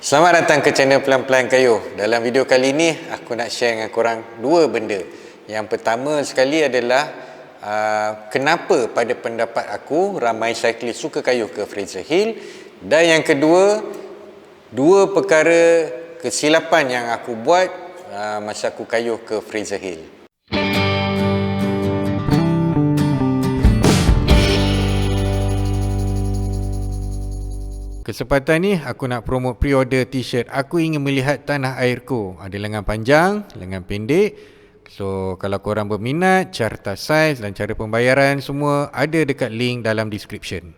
Selamat datang ke channel Pelan-Pelan Kayuh. Dalam video kali ini aku nak share dengan korang dua benda. Yang pertama sekali adalah kenapa pada pendapat aku ramai cyclist suka kayuh ke Fraser Hill, dan yang kedua, dua perkara kesilapan yang aku buat masa aku kayuh ke Fraser Hill. Kesempatan ni aku nak promote pre-order t-shirt. Aku ingin melihat tanah airku. Ada lengan panjang, lengan pendek. So kalau korang berminat, carta saiz dan cara pembayaran semua ada dekat link dalam description.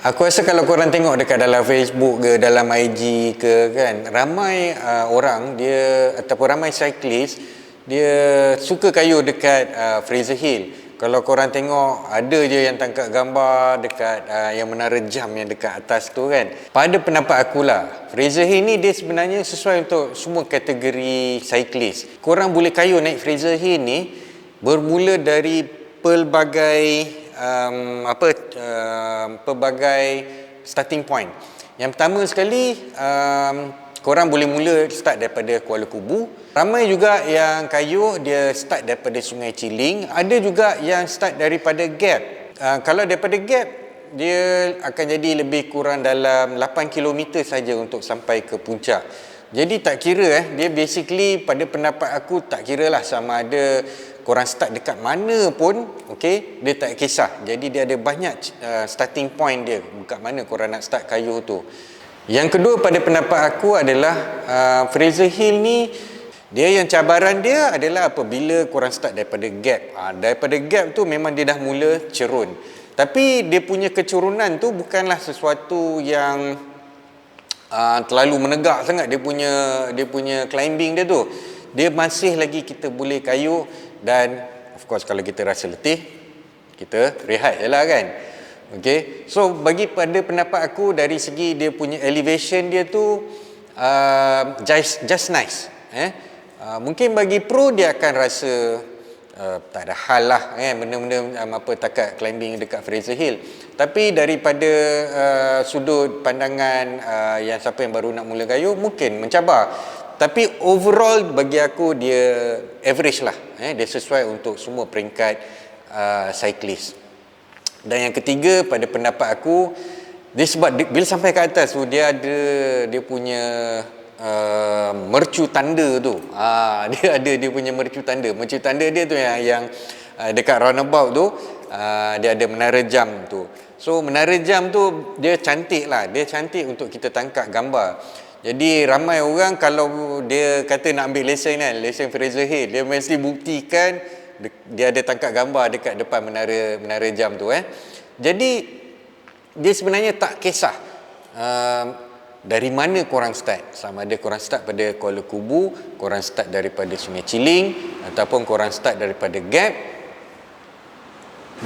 Aku rasa kalau korang tengok dekat dalam Facebook ke, dalam IG ke kan, ramai orang dia ataupun ramai cyclist dia suka kayuh dekat Fraser Hill. Kalau korang tengok, ada je yang tangkap gambar dekat yang menara jam yang dekat atas tu kan. Pada pendapat akulah, Fraser Hill ni dia sebenarnya sesuai untuk semua kategori cyclist. Korang boleh kayuh naik Fraser Hill ni bermula dari pelbagai pelbagai starting point. Yang pertama sekali, korang boleh mula start daripada Kuala Kubu. Ramai juga yang kayuh dia start daripada Sungai Ciling. Ada juga yang start daripada Gap. Kalau daripada Gap, dia akan jadi lebih kurang dalam 8 km saja untuk sampai ke puncak. Jadi tak kira dia basically pada pendapat aku tak kira lah sama ada korang start dekat mana pun, okay, dia tak kisah. Jadi dia ada banyak starting point dia, dekat mana korang nak start kayuh tu. Yang kedua pada pendapat aku adalah Fraser Hill ni, dia yang cabaran dia adalah apabila korang start daripada Gap. Daripada Gap tu memang dia dah mula cerun. Tapi dia punya kecurunan tu bukanlah sesuatu yang terlalu menegak sangat. Dia punya climbing dia tu. Dia masih lagi kita boleh kayuh, dan of course kalau kita rasa letih, kita rehat je lah kan. Okay. So bagi pada pendapat aku, dari segi dia punya elevation dia tu just nice. Mungkin bagi pro dia akan rasa tak ada hal lah benda-benda takat climbing dekat Fraser Hill. Tapi daripada sudut pandangan yang siapa yang baru nak mula kayuh, mungkin mencabar. Tapi overall bagi aku dia average lah. Dia sesuai untuk semua peringkat cyclist. Dan yang ketiga pada pendapat aku, dia sebab bila sampai ke atas tu dia ada dia punya mercu tanda tu. Dia ada dia punya mercu tanda. Mercu tanda dia tu yang dekat roundabout tu, dia ada menara jam tu. So menara jam tu dia cantik lah. Dia cantik untuk kita tangkap gambar. Jadi ramai orang kalau dia kata nak ambil lesen kan, lesen Fraser Hill, dia mesti buktikan dia ada tangkap gambar dekat depan menara jam tu. Jadi dia sebenarnya tak kisah dari mana korang start. Sama ada korang start pada Kuala Kubu, korang start daripada Sungai Ciling, ataupun korang start daripada Gap.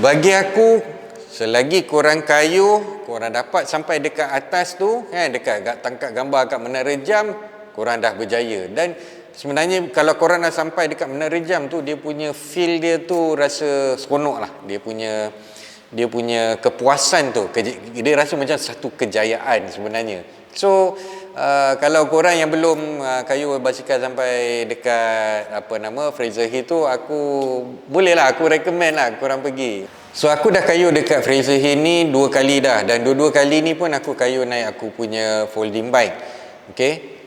Bagi aku, selagi korang kayuh, korang dapat sampai dekat atas tu dekat tangkap gambar kat menara jam, korang dah berjaya. Dan sebenarnya kalau korang dah sampai dekat menara jam tu, dia punya feel dia tu rasa seronok lah. Dia punya kepuasan tu, dia rasa macam satu kejayaan sebenarnya. So kalau korang yang belum kayuh basikal sampai dekat Fraser Hill tu, aku recommend lah korang pergi. So aku dah kayuh dekat Fraser Hill ni 2 kali dah, dan dua-dua kali ni pun aku kayuh naik aku punya folding bike. Okay.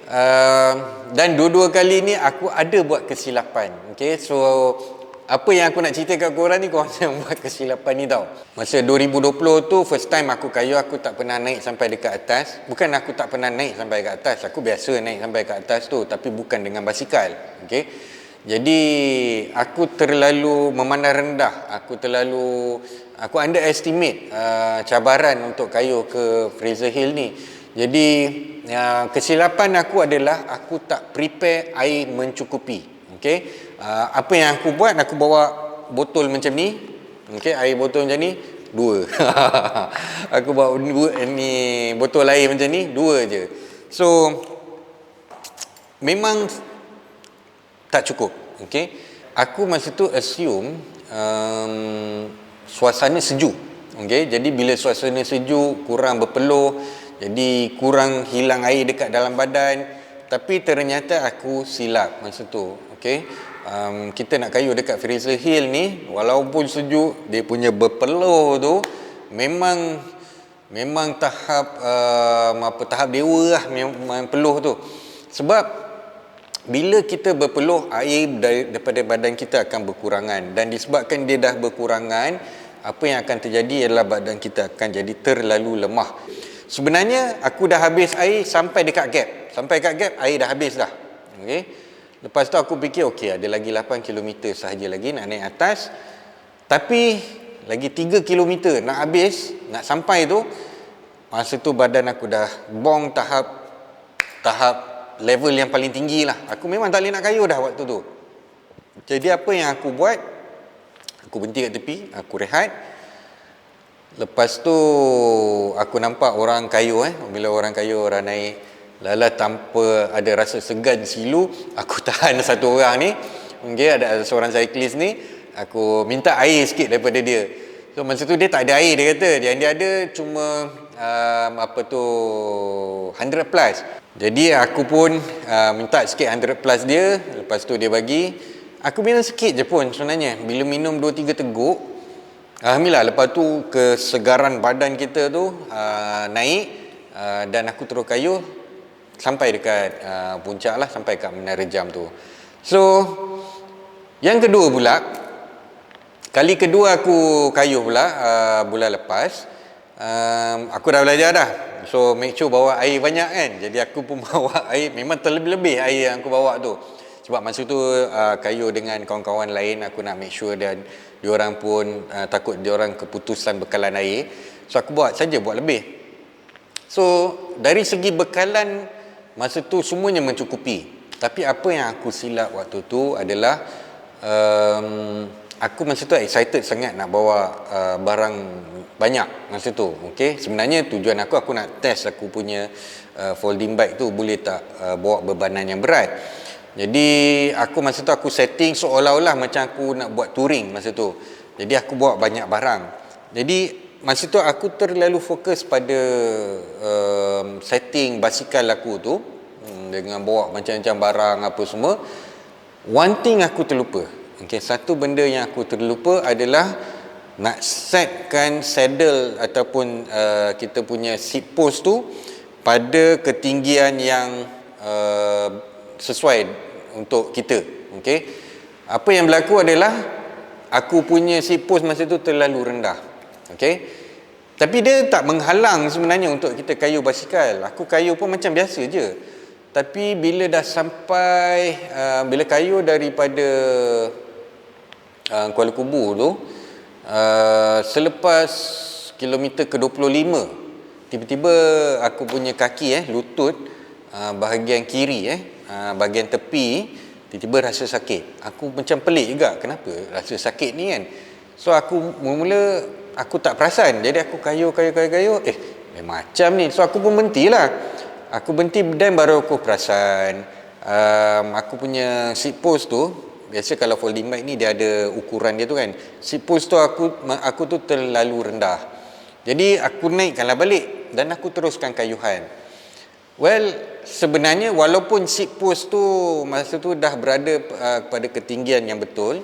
Dan dua-dua kali ni aku ada buat kesilapan. Okay. So apa yang aku nak cerita kat korang ni, korang jangan buat kesilapan ni tau. Masa 2020 tu first time aku kayuh, aku tak pernah naik sampai dekat atas. Bukan aku tak pernah naik sampai kat atas, aku biasa naik sampai kat atas tu, tapi bukan dengan basikal. Okay. Jadi aku terlalu memandang rendah, aku underestimate cabaran untuk kayuh ke Fraser Hill ni. Jadi kesilapan aku adalah aku tak prepare air mencukupi. Okay. Apa yang aku buat, aku bawa botol macam ni. Okay, air botol macam ni 2. Aku bawa ni botol air macam ni 2 je. So memang tak cukup. Okay. Aku masa tu assume suasana sejuk. Okay. Jadi bila suasana sejuk, kurang berpeluh, Jadi kurang hilang air dekat dalam badan. Tapi ternyata aku silap masa tu. Okey. Kita nak kayu dekat Fraser Hill ni, walaupun sejuk, dia punya berpeluh tu memang tahap tahap dewa lah memang peluh tu. Sebab bila kita berpeluh, air daripada badan kita akan berkurangan, dan disebabkan dia dah berkurangan, apa yang akan terjadi adalah badan kita akan jadi terlalu lemah. Sebenarnya aku dah habis air sampai dekat gap. Sampai kat gap air dah habis dah. Okey. Lepas tu aku fikir okey, ada lagi 8 km sahaja lagi nak naik atas. Tapi lagi 3 km nak habis, nak sampai tu, masa tu badan aku dah bong tahap level yang paling tinggi lah. Aku memang tak boleh nak kayu dah waktu tu. Jadi apa yang aku buat, aku berhenti kat tepi, aku rehat. Lepas tu aku nampak orang kayu bila orang kayu, orang naik, lala tanpa ada rasa segan silu, aku tahan satu orang ni. Okay, ada seorang cyclist ni, aku minta air sikit daripada dia. So masa tu dia tak ada air, dia kata yang dia ada cuma 100 plus. Jadi aku pun minta sikit 100 plus dia. Lepas tu dia bagi. Aku minum sikit je pun sebenarnya. Bila minum 2-3 teguk, alhamdulillah, lepas tu kesegaran badan kita tu naik, dan aku terus kayu sampai dekat puncak lah, sampai kat Menara Jam tu. So yang kedua pula, kali kedua aku kayu pula bulan lepas, aku dah belajar dah. So make sure bawa air banyak kan. Jadi aku pun bawa air, memang terlebih-lebih air yang aku bawa tu. Sebab masa tu kayu dengan kawan-kawan lain, aku nak make sure dan diorang pun takut diorang keputusan bekalan air. So aku buat lebih. So dari segi bekalan masa tu semuanya mencukupi. Tapi apa yang aku silap waktu tu adalah aku masa tu excited sangat nak bawa barang banyak masa tu. Okay? Sebenarnya tujuan aku nak test aku punya folding bike tu boleh tak bawa bebanan yang berat. Jadi aku masa tu aku setting seolah-olah macam aku nak buat touring masa tu. Jadi aku bawa banyak barang. Jadi masa tu aku terlalu fokus pada setting basikal aku tu, dengan bawa macam-macam barang apa semua. One thing aku terlupa. Okay, satu benda yang aku terlupa adalah nak setkan saddle ataupun kita punya seat post tu pada ketinggian yang sesuai untuk kita. Okay, apa yang berlaku adalah aku punya seat post masa tu terlalu rendah. Okay, tapi dia tak menghalang sebenarnya untuk kita kayu basikal. Aku kayu pun macam biasa je. Tapi bila dah sampai bila kayu daripada Kuala Kubu tu, selepas kilometer ke-25, tiba-tiba aku punya kaki lutut bahagian kiri bahagian tepi tiba-tiba rasa sakit. Aku macam pelik juga, kenapa rasa sakit ni kan. So aku mula aku tak perasan. Jadi aku kayu macam ni. So aku pun berhentilah. Aku berhenti dan baru aku perasan aku punya seat post tu, biasa kalau folding bike ni dia ada ukuran dia tu kan. Seat post tu aku tu terlalu rendah. Jadi aku naikkanlah balik dan aku teruskan kayuhan. Well, sebenarnya walaupun seat post tu masa tu dah berada pada ketinggian yang betul,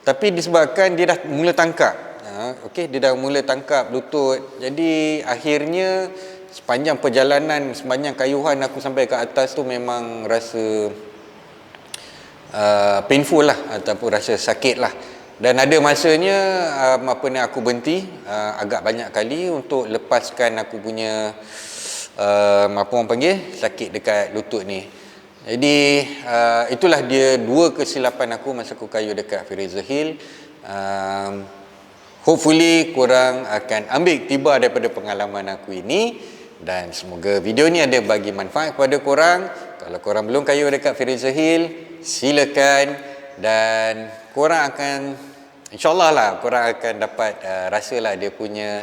tapi disebabkan dia dah mula tangkap. Okey, dia dah mula tangkap lutut. Jadi akhirnya sepanjang perjalanan, sepanjang kayuhan aku sampai ke atas tu memang rasa painful lah, ataupun rasa sakit lah. Dan ada masanya aku berhenti agak banyak kali untuk lepaskan aku punya orang panggil sakit dekat lutut ni. Jadi itulah dia dua kesilapan aku masa aku kayu dekat Fraser Hill. Hopefully korang akan ambil iktibar daripada pengalaman aku ini, dan semoga video ni ada bagi manfaat kepada korang. Kalau korang belum kayu dekat Fraser Hill, silakan, dan korang akan, InsyaAllah lah korang akan dapat rasalah dia punya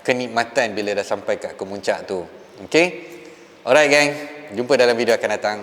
kenikmatan bila dah sampai kat kemuncak tu. Okay, alright gang, jumpa dalam video akan datang.